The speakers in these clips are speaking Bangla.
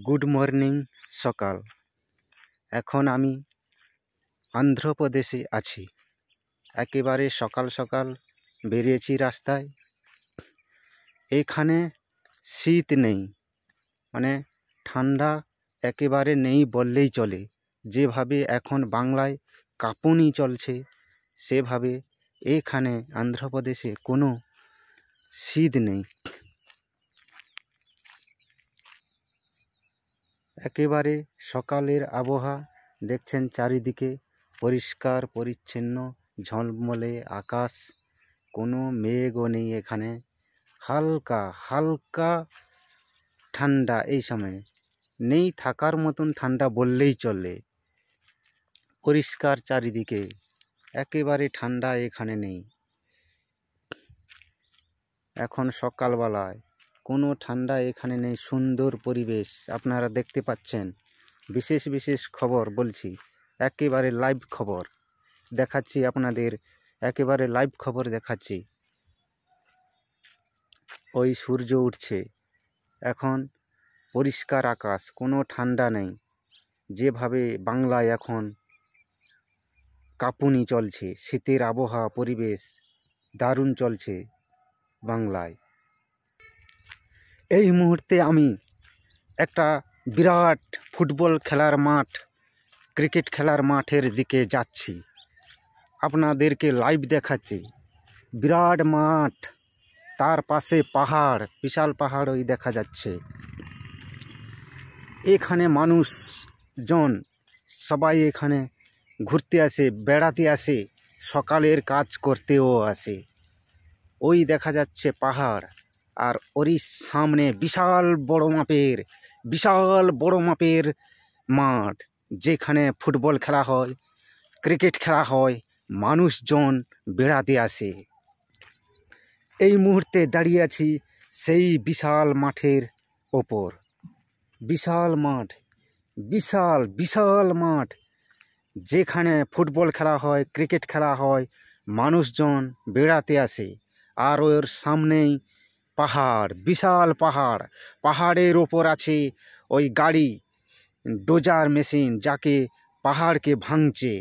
গুড মর্নিং সকাল। এখন আমি অন্ধ্রপ্রদেশে আছি। একেবারে সকাল সকাল বেরিয়েছি রাস্তায়। এখানে শীত নেই, মানে ঠান্ডা একেবারে নেই বললেই চলে। যেভাবে এখন বাংলায় কাঁপুনি চলছে, সেভাবে এখানে অন্ধ্রপ্রদেশে কোনো শীত নেই। একেবারে সকালের আবহাওয়া দেখছেন, চারিদিকে পরিষ্কার পরিচ্ছন্ন ঝলমলে আকাশ, কোনো মেঘও নেই। এখানে হালকা হালকা ঠান্ডা, এই সময় নেই থাকার মতন ঠান্ডা বললেই চলে। পরিষ্কার চারিদিকে, একেবারে ঠান্ডা এখানে নেই। এখন সকালবেলায় কোনো ঠান্ডা এখানে নেই। সুন্দর পরিবেশ আপনারা দেখতে পাচ্ছেন। বিশেষ বিশেষ খবর বলছি, একেবারে লাইভ খবর দেখাচ্ছি আপনাদের, একেবারে লাইভ খবর দেখাচ্ছি। ওই সূর্য উঠছে, এখন পরিষ্কার আকাশ, কোনো ঠান্ডা নেই। যেভাবে বাংলায় এখন কাঁপুনি চলছে, শীতের আবহাওয়া পরিবেশ দারুণ চলছে বাংলায়। এই মুহূর্তে আমি একটা বিরাট ফুটবল খেলার মাঠ, ক্রিকেট খেলার মাঠের দিকে যাচ্ছি। আপনাদেরকে লাইভ দেখাচ্ছি। বিরাট মাঠ, তার পাশে পাহাড়, বিশাল পাহাড় ওই দেখা যাচ্ছে। এখানে মানুষজন সবাই এখানে ঘুরতে আসে, বেড়াতে আসে, সকালের কাজ করতেও আসে। ওই দেখা যাচ্ছে পাহাড়, আর ওরই সামনে বিশাল বড় মাপের মাঠ, যেখানে ফুটবল খেলা হয়, ক্রিকেট খেলা হয়, মানুষজন বেড়াতে আসে। এই মুহূর্তে দাঁড়িয়ে আছি সেই বিশাল মাঠের ওপর। বিশাল মাঠ, বিশাল বিশাল মাঠ, যেখানে ফুটবল খেলা হয়, ক্রিকেট খেলা হয়, মানুষজন বেড়াতে আসে। আর ওর সামনেই পাহাড়, বিশাল পাহাড়। পাহাড়ের ওপর আছে ওই গাড়ি, ডোজার মেশিন, যাকে পাহাড়কে ভাঙছে।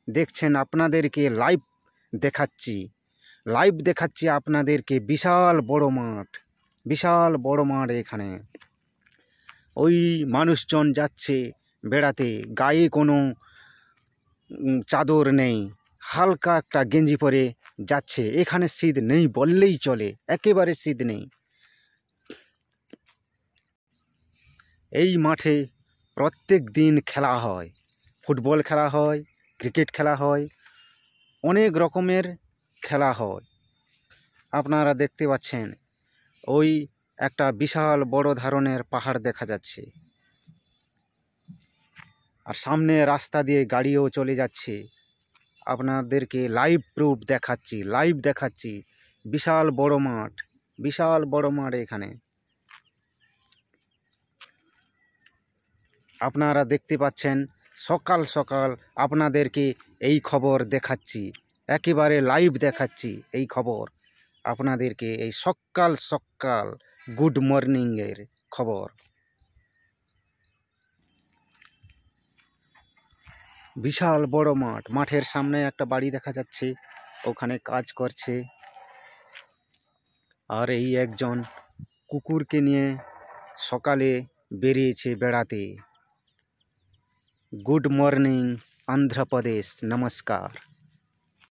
দেখছেন, আপনাদেরকে লাইভ দেখাচ্ছি আপনাদেরকে। বিশাল বড় মাঠ, বিশাল বড় মাঠ। এখানে ওই মানুষজন যাচ্ছে বেড়াতে, গায়ে কোনো চাদর নেই, হালকা একটা গেঞ্জি পরে যাচ্ছে। এখানে শীত নেই বললেই চলে, একেবারে শীত নেই। এই মাঠে প্রত্যেক দিন খেলা হয়, ফুটবল খেলা হয়, ক্রিকেট খেলা হয়, অনেক রকমের খেলা হয়। আপনারা দেখতে পাচ্ছেন, ওই একটা বিশাল বড় ধরনের পাহাড় দেখা যাচ্ছে, আর সামনে রাস্তা দিয়ে গাড়িও চলে যাচ্ছে। আপনাদেরকে লাইভ প্রুফ দেখাচ্ছি। বিশাল বড় মাঠ, বিশাল বড় মাঠ। এখানে আপনারা দেখতে পাচ্ছেন, সকাল সকাল আপনাদেরকে এই খবর দেখাচ্ছি, একেবারে লাইভ দেখাচ্ছি এই খবর আপনাদেরকে। এই সকাল সকাল গুড মর্নিংয়ের খবর। বিশাল বড় মাঠ, মাঠের সামনে একটা বাড়ি দেখা যাচ্ছে, ওখানে কাজ করছে। আর এই একজন কুকুরকে নিয়ে সকালে বেরিয়েছে বেড়াতে। গুড মর্নিং অন্ধ্রপ্রদেশ, নমস্কার।